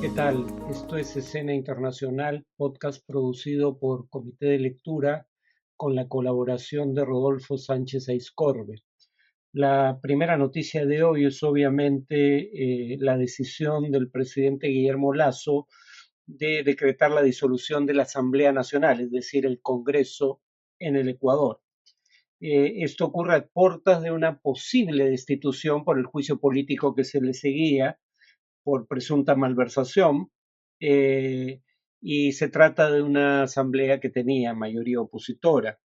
¿Qué tal? Esto es Escena Internacional, podcast producido por Comité de Lectura con la colaboración de Rodolfo Sánchez Aizcorbe. La primera noticia de hoy es obviamente la decisión del presidente Guillermo Lasso de decretar la disolución de la Asamblea Nacional, es decir, el Congreso en el Ecuador. Esto ocurre a puertas de una posible destitución por el juicio político que se le seguía por presunta malversación, eh, y se trata de una asamblea que tenía mayoría opositora.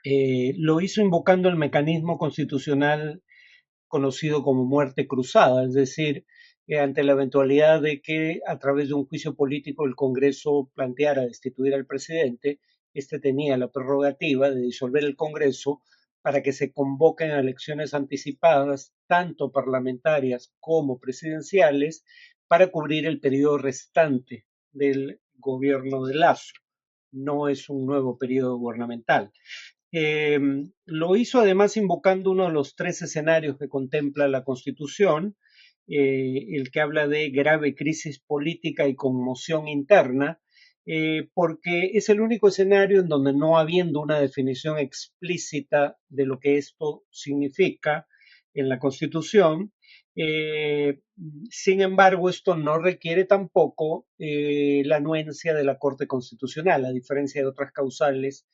Lo hizo invocando el mecanismo constitucional conocido como muerte cruzada, es decir, ante la eventualidad de que a través de un juicio político el Congreso planteara destituir al presidente, este tenía la prerrogativa de disolver el Congreso para que se convoquen a elecciones anticipadas, tanto parlamentarias como presidenciales, para cubrir el periodo restante del gobierno de Lasso. No es un nuevo periodo gubernamental. Eh, lo hizo además invocando uno de los tres escenarios que contempla la Constitución, el que habla de grave crisis política y conmoción interna, porque es el único escenario en donde no habiendo una definición explícita de lo que esto significa en la Constitución, eh, sin embargo, esto no requiere tampoco la anuencia de la Corte Constitucional, a diferencia de otras causales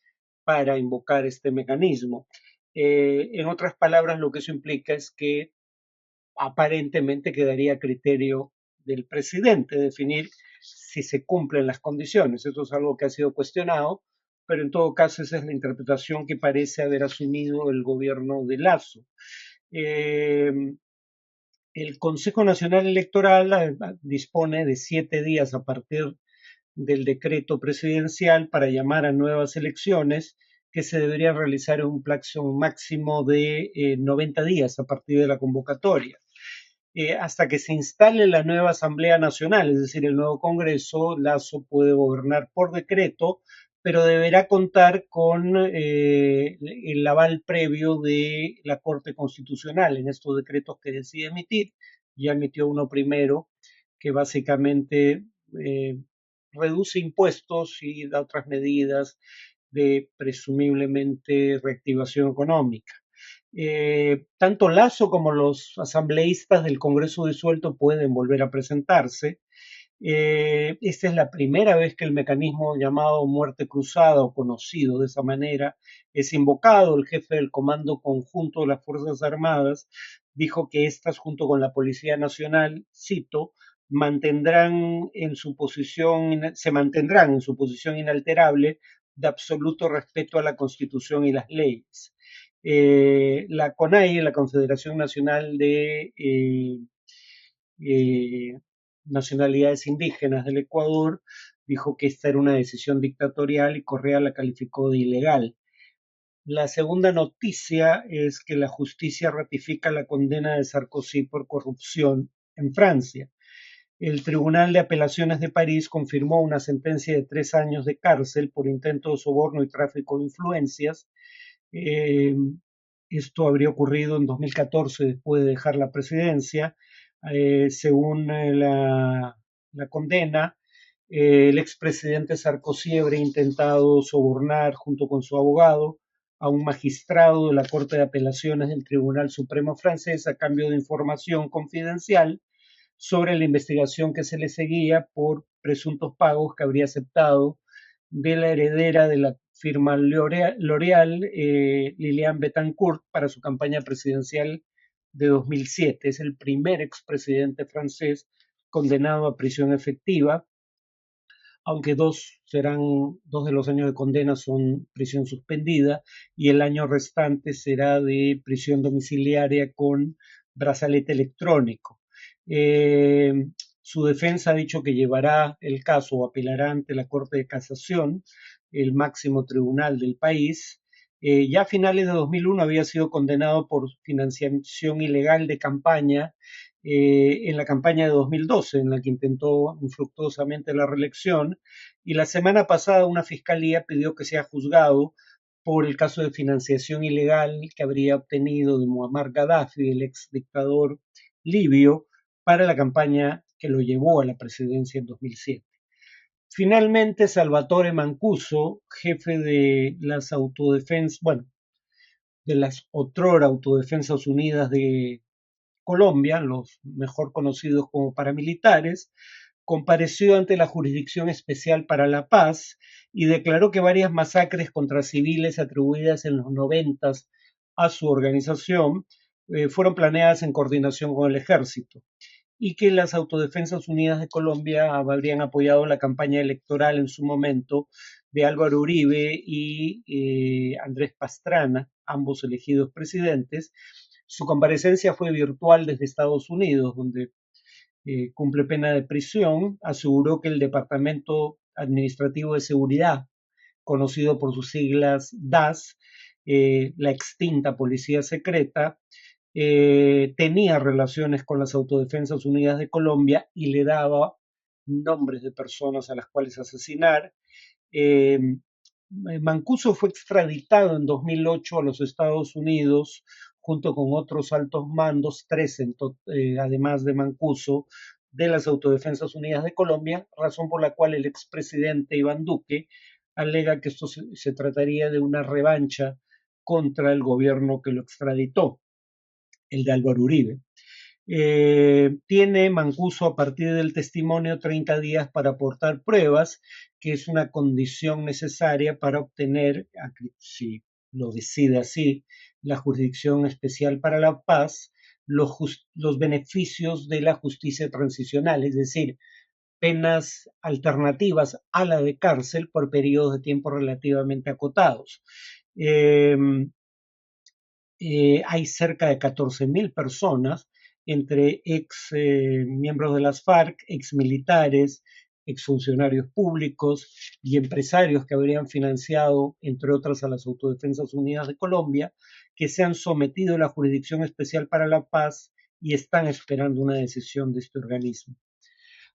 para invocar este mecanismo. En otras palabras, lo que eso implica es que aparentemente quedaría a criterio del presidente definir si se cumplen las condiciones. Eso es algo que ha sido cuestionado, pero en todo caso esa es la interpretación que parece haber asumido el gobierno de Lasso. Eh, el Consejo Nacional Electoral dispone de 7 días a partir del decreto presidencial para llamar a nuevas elecciones que se deberían realizar en un plazo máximo de 90 días a partir de la convocatoria. Hasta que se instale la nueva Asamblea Nacional, es decir, el nuevo Congreso, Lasso puede gobernar por decreto, pero deberá contar con el aval previo de la Corte Constitucional en estos decretos que decide emitir. Ya emitió uno primero que básicamente eh, reduce impuestos y da otras medidas de presumiblemente reactivación económica. Tanto Lasso como los asambleístas del Congreso disuelto pueden volver a presentarse. Esta es la primera vez que el mecanismo llamado muerte cruzada, o conocido de esa manera, es invocado. El jefe del Comando Conjunto de las Fuerzas Armadas dijo que estas, junto con la Policía Nacional, cito, se mantendrán en su posición inalterable de absoluto respeto a la Constitución y las leyes. La CONAIE, la Confederación Nacional de eh, Nacionalidades Indígenas del Ecuador, dijo que esta era una decisión dictatorial y Correa la calificó de ilegal. La segunda noticia es que la justicia ratifica la condena de Sarkozy por corrupción en Francia. El Tribunal de Apelaciones de París confirmó una sentencia de 3 años de cárcel por intento de soborno y tráfico de influencias. Eh, Esto habría ocurrido en 2014 después de dejar la presidencia. Según la condena, el expresidente Sarkozy habría intentado sobornar junto con su abogado a un magistrado de la Corte de Apelaciones del Tribunal Supremo francés a cambio de información confidencial sobre la investigación que se le seguía por presuntos pagos que habría aceptado de la heredera de la firma L'Oréal, Liliane Bettencourt, para su campaña presidencial de 2007. Es el primer expresidente francés condenado a prisión efectiva, aunque dos de los años de condena son prisión suspendida y el año restante será de prisión domiciliaria con brazalete electrónico. Eh, Su defensa ha dicho que llevará el caso o apelará ante la Corte de Casación, el máximo tribunal del país. Ya a finales de 2001 había sido condenado por financiación ilegal de campaña en la campaña de 2012, en la que intentó infructuosamente la reelección, y la semana pasada una fiscalía pidió que sea juzgado por el caso de financiación ilegal que habría obtenido de Muammar Gaddafi, el ex dictador libio, para la campaña que lo llevó a la presidencia en 2007. Finalmente, Salvatore Mancuso, jefe de las autodefensas, bueno, de las otrora Autodefensas Unidas de Colombia, los mejor conocidos como paramilitares, compareció ante la Jurisdicción Especial para la Paz y declaró que varias masacres contra civiles atribuidas en los noventas a su organización fueron planeadas en coordinación con el ejército y que las Autodefensas Unidas de Colombia habrían apoyado la campaña electoral en su momento de Álvaro Uribe y Andrés Pastrana, ambos elegidos presidentes. Su comparecencia fue virtual desde Estados Unidos, donde cumple pena de prisión. Aseguró que el Departamento Administrativo de Seguridad, conocido por sus siglas DAS, la extinta Policía Secreta, tenía relaciones con las Autodefensas Unidas de Colombia y le daba nombres de personas a las cuales asesinar. Eh, Mancuso fue extraditado en 2008 a los Estados Unidos junto con otros altos mandos, tres además de Mancuso, de las Autodefensas Unidas de Colombia, razón por la cual el expresidente Iván Duque alega que esto se trataría de una revancha contra el gobierno que lo extraditó, el de Álvaro Uribe. Tiene Mancuso a partir del testimonio 30 días para aportar pruebas, que es una condición necesaria para obtener, si lo decide así, la Jurisdicción Especial para la Paz, los beneficios de la justicia transicional, es decir, penas alternativas a la de cárcel por periodos de tiempo relativamente acotados. Eh, hay cerca de 14.000 personas, entre ex miembros de las FARC, ex militares, ex funcionarios públicos y empresarios que habrían financiado, entre otras, a las Autodefensas Unidas de Colombia, que se han sometido a la Jurisdicción Especial para la Paz y están esperando una decisión de este organismo.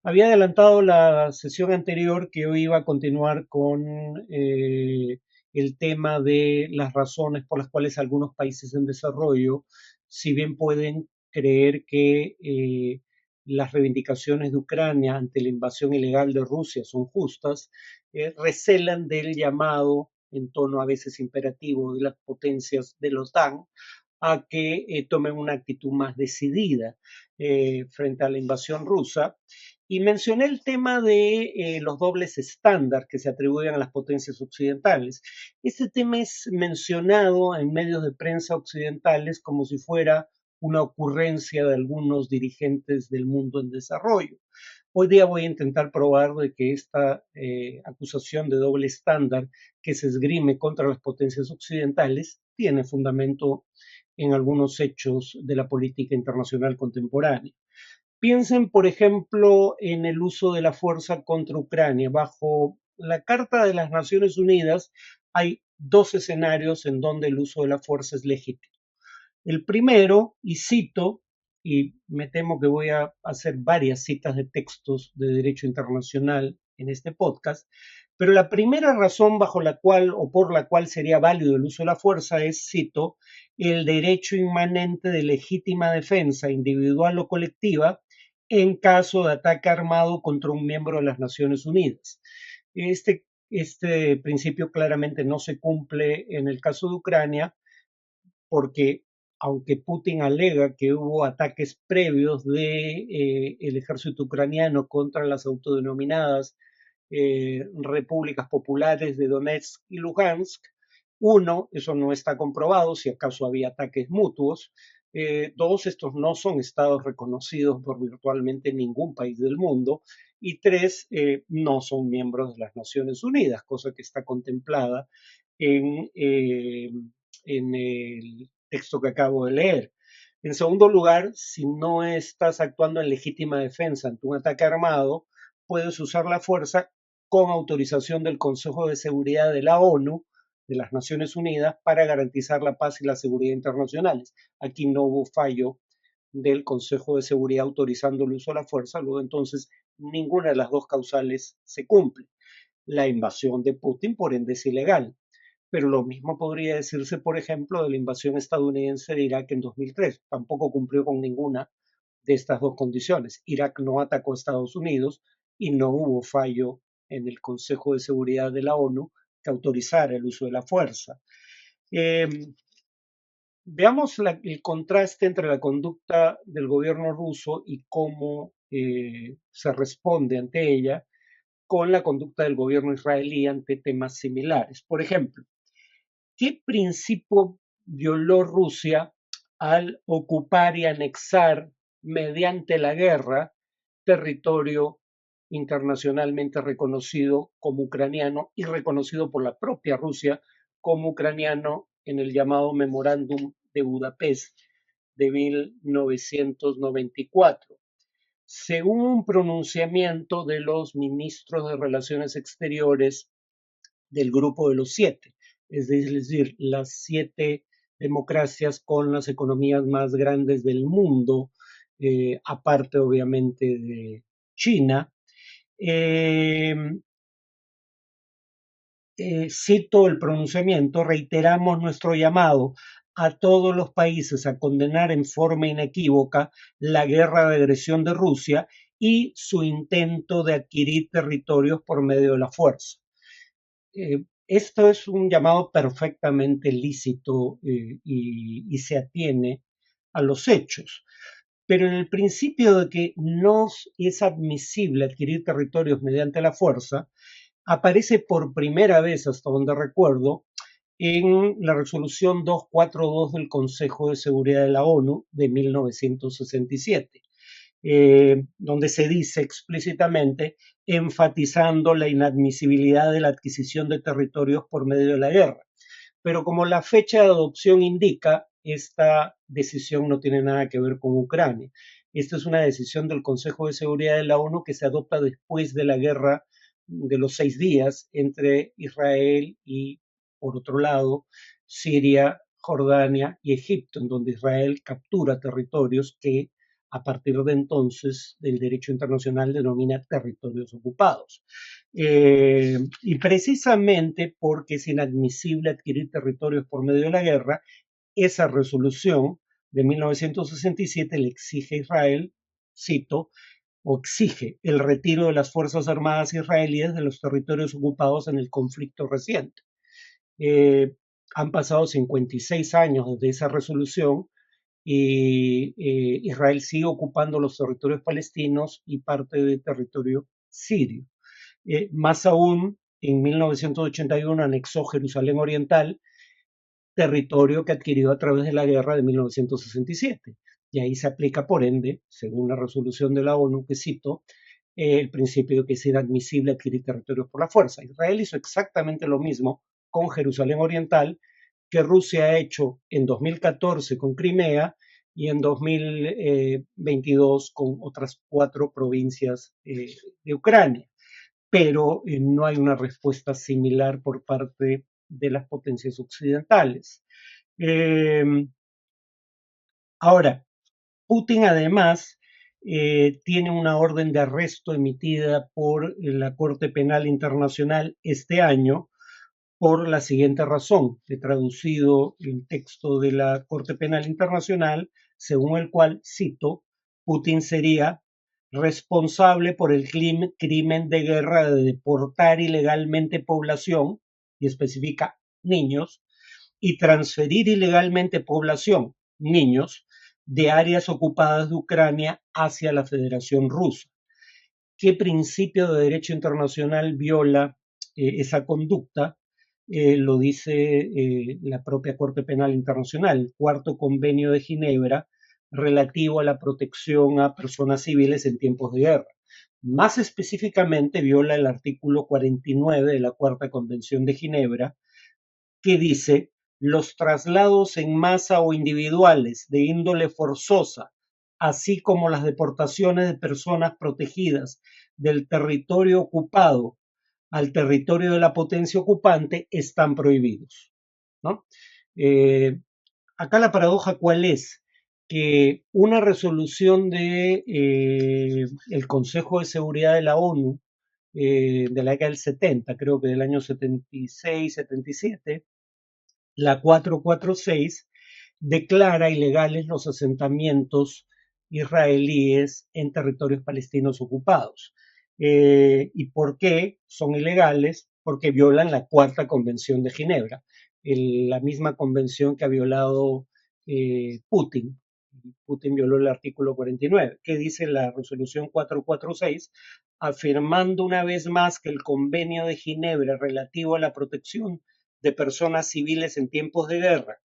Había adelantado la sesión anterior que hoy iba a continuar con el tema de las razones por las cuales algunos países en desarrollo, si bien pueden creer que las reivindicaciones de Ucrania ante la invasión ilegal de Rusia son justas, recelan del llamado, en tono a veces imperativo, de las potencias de la OTAN a que tomen una actitud más decidida frente a la invasión rusa. Y mencioné el tema de los dobles estándares que se atribuyen a las potencias occidentales. Este tema es mencionado en medios de prensa occidentales como si fuera una ocurrencia de algunos dirigentes del mundo en desarrollo. Hoy día voy a intentar probar de que esta acusación de doble estándar que se esgrime contra las potencias occidentales tiene fundamento en algunos hechos de la política internacional contemporánea. Piensen, por ejemplo, en el uso de la fuerza contra Ucrania. Bajo la Carta de las Naciones Unidas hay dos escenarios en donde el uso de la fuerza es legítimo. El primero, y cito, y me temo que voy a hacer varias citas de textos de derecho internacional en este podcast, pero la primera razón bajo la cual o por la cual sería válido el uso de la fuerza es, cito, el derecho inmanente de legítima defensa individual o colectiva en caso de ataque armado contra un miembro de las Naciones Unidas. Este principio claramente no se cumple en el caso de Ucrania porque aunque Putin alega que hubo ataques previos de el ejército ucraniano contra las autodenominadas repúblicas populares de Donetsk y Lugansk, uno, eso no está comprobado, si acaso había ataques mutuos. Dos, estos no son estados reconocidos por virtualmente ningún país del mundo. Y tres, no son miembros de las Naciones Unidas, cosa que está contemplada en, eh, en el texto que acabo de leer. En segundo lugar, si no estás actuando en legítima defensa ante un ataque armado, puedes usar la fuerza con autorización del Consejo de Seguridad de la ONU, de las Naciones Unidas, para garantizar la paz y la seguridad internacionales. Aquí no hubo fallo del Consejo de Seguridad autorizando el uso de la fuerza, luego entonces ninguna de las dos causales se cumple. La invasión de Putin, por ende, es ilegal. Pero lo mismo podría decirse, por ejemplo, de la invasión estadounidense de Irak en 2003. Tampoco cumplió con ninguna de estas dos condiciones. Irak no atacó a Estados Unidos y no hubo fallo en el Consejo de Seguridad de la ONU que autorizara el uso de la fuerza. Veamos el contraste entre la conducta del gobierno ruso y cómo se responde ante ella con la conducta del gobierno israelí ante temas similares. Por ejemplo, ¿qué principio violó Rusia al ocupar y anexar mediante la guerra territorio internacionalmente reconocido como ucraniano y reconocido por la propia Rusia como ucraniano en el llamado Memorándum de Budapest de 1994? Según un pronunciamiento de los ministros de Relaciones Exteriores del Grupo de los Siete, es decir, las 7 democracias con las economías más grandes del mundo, aparte obviamente de China. Cito el pronunciamiento: reiteramos nuestro llamado a todos los países a condenar en forma inequívoca la guerra de agresión de Rusia y su intento de adquirir territorios por medio de la fuerza. Esto es un llamado perfectamente lícito y se atiene a los hechos. Pero en el principio de que no es admisible adquirir territorios mediante la fuerza, aparece por primera vez, hasta donde recuerdo, en la resolución 242 del Consejo de Seguridad de la ONU de 1967, donde se dice explícitamente, enfatizando la inadmisibilidad de la adquisición de territorios por medio de la guerra. Pero como la fecha de adopción indica, esta decisión no tiene nada que ver con Ucrania. Esta es una decisión del Consejo de Seguridad de la ONU que se adopta después de la guerra de los 6 días entre Israel y, por otro lado, Siria, Jordania y Egipto, en donde Israel captura territorios que a partir de entonces del derecho internacional denomina territorios ocupados. Y precisamente porque es inadmisible adquirir territorios por medio de la guerra, esa resolución de 1967 le exige a Israel, cito, o exige el retiro de las Fuerzas Armadas israelíes de los territorios ocupados en el conflicto reciente. Han pasado 56 años desde esa resolución y Israel sigue ocupando los territorios palestinos y parte del territorio sirio. Más aún, en 1981 anexó Jerusalén Oriental, territorio que adquirió a través de la guerra de 1967. Y ahí se aplica, por ende, según la resolución de la ONU que cito, el principio de que es inadmisible adquirir territorios por la fuerza. Israel hizo exactamente lo mismo con Jerusalén Oriental que Rusia ha hecho en 2014 con Crimea y en 2022 con otras 4 provincias de Ucrania. Pero no hay una respuesta similar por parte de las potencias occidentales. Ahora, Putin además tiene una orden de arresto emitida por la Corte Penal Internacional este año por la siguiente razón. He traducido el texto de la Corte Penal Internacional, según el cual, cito, Putin sería responsable por el crimen de guerra de deportar ilegalmente población, y especifica niños, y transferir ilegalmente población, niños, de áreas ocupadas de Ucrania hacia la Federación Rusa. ¿Qué principio de derecho internacional viola esa conducta? Lo dice la propia Corte Penal Internacional, el cuarto convenio de Ginebra relativo a la protección a personas civiles en tiempos de guerra. Más específicamente viola el artículo 49 de la Cuarta Convención de Ginebra, que dice: los traslados en masa o individuales de índole forzosa, así como las deportaciones de personas protegidas del territorio ocupado al territorio de la potencia ocupante, están prohibidos, ¿no? Acá la paradoja, ¿cuál es? Que una resolución de el Consejo de Seguridad de la ONU de la década del 70, creo que del año 76, 77, la 446, declara ilegales los asentamientos israelíes en territorios palestinos ocupados. ¿Y por qué son ilegales? Porque violan la Cuarta Convención de Ginebra, la misma convención que ha violado Putin. Putin violó el artículo 49. ¿Qué dice la resolución 446? Afirmando una vez más que el convenio de Ginebra relativo a la protección de personas civiles en tiempos de guerra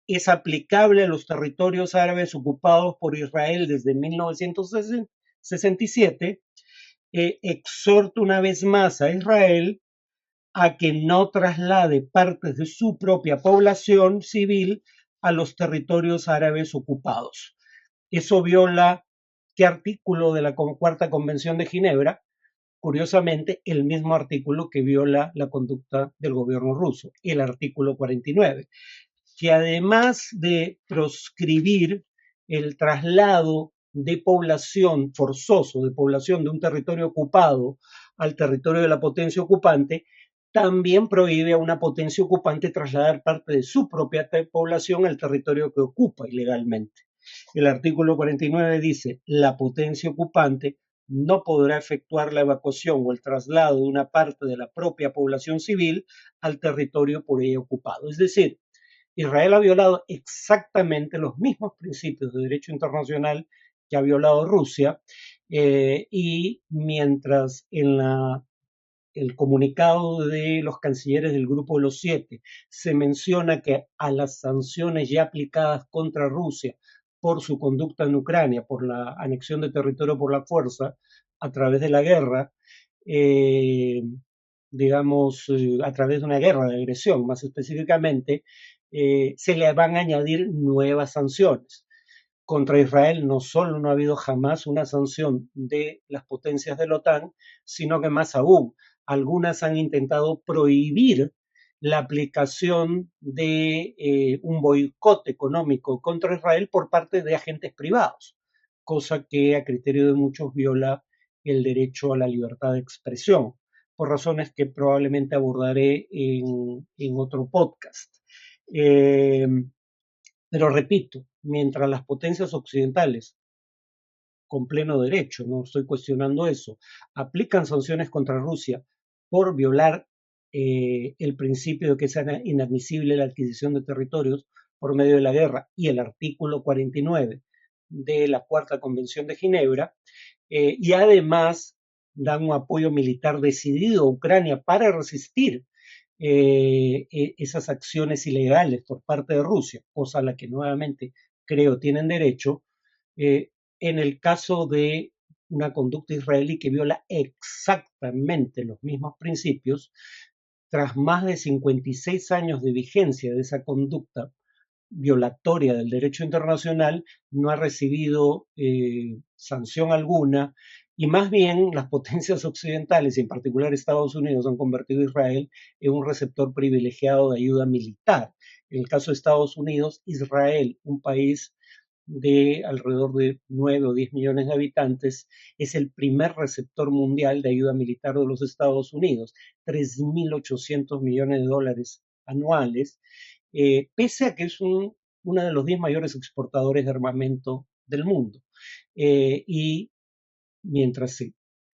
es aplicable a los territorios árabes ocupados por Israel desde 1967, exhorta una vez más a Israel a que no traslade partes de su propia población civil a los territorios árabes ocupados. Eso viola ¿qué artículo de la Cuarta Convención de Ginebra? Curiosamente, el mismo artículo que viola la conducta del gobierno ruso, el artículo 49, que además de proscribir el traslado de población forzoso, de población de un territorio ocupado al territorio de la potencia ocupante, también prohíbe a una potencia ocupante trasladar parte de su propia población al territorio que ocupa ilegalmente. El artículo 49 dice, la potencia ocupante no podrá efectuar la evacuación o el traslado de una parte de la propia población civil al territorio por ella ocupado. Es decir, Israel ha violado exactamente los mismos principios de derecho internacional que ha violado Rusia, y mientras en el comunicado de los cancilleres del Grupo de los Siete se menciona que a las sanciones ya aplicadas contra Rusia por su conducta en Ucrania, por la anexión de territorio por la fuerza a través de la guerra, eh, digamos, a través de una guerra de agresión, más específicamente, se le van a añadir nuevas sanciones. Contra Israel no solo no ha habido jamás una sanción de las potencias de la OTAN, sino que más aún, algunas han intentado prohibir la aplicación de un boicot económico contra Israel por parte de agentes privados, cosa que a criterio de muchos viola el derecho a la libertad de expresión, por razones que probablemente abordaré en otro podcast. Eh, pero repito, mientras las potencias occidentales, con pleno derecho, no estoy cuestionando eso, aplican sanciones contra Rusia por violar el principio de que es inadmisible la adquisición de territorios por medio de la guerra y el artículo 49 de la Cuarta Convención de Ginebra, y además dan un apoyo militar decidido a Ucrania para resistir esas acciones ilegales por parte de Rusia, cosa a la que nuevamente creo tienen derecho, en el caso de una conducta israelí que viola exactamente los mismos principios, tras más de 56 años de vigencia de esa conducta violatoria del derecho internacional, no ha recibido sanción alguna, y más bien las potencias occidentales, y en particular Estados Unidos, han convertido a Israel en un receptor privilegiado de ayuda militar. En el caso de Estados Unidos, Israel, un país de alrededor de 9 o 10 millones de habitantes, es el primer receptor mundial de ayuda militar de los Estados Unidos, 3.800 millones de dólares anuales, pese a que es uno de los 10 mayores exportadores de armamento del mundo. Y mientras se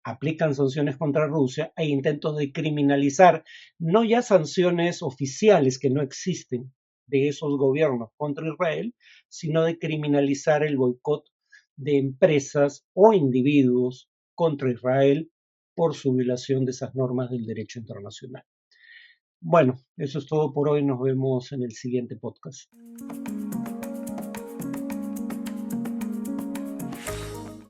aplican sanciones contra Rusia, hay intentos de criminalizar, no ya sanciones oficiales que no existen de esos gobiernos contra Israel, sino de criminalizar el boicot de empresas o individuos contra Israel por su violación de esas normas del derecho internacional. Bueno, eso es todo por hoy. Nos vemos en el siguiente podcast.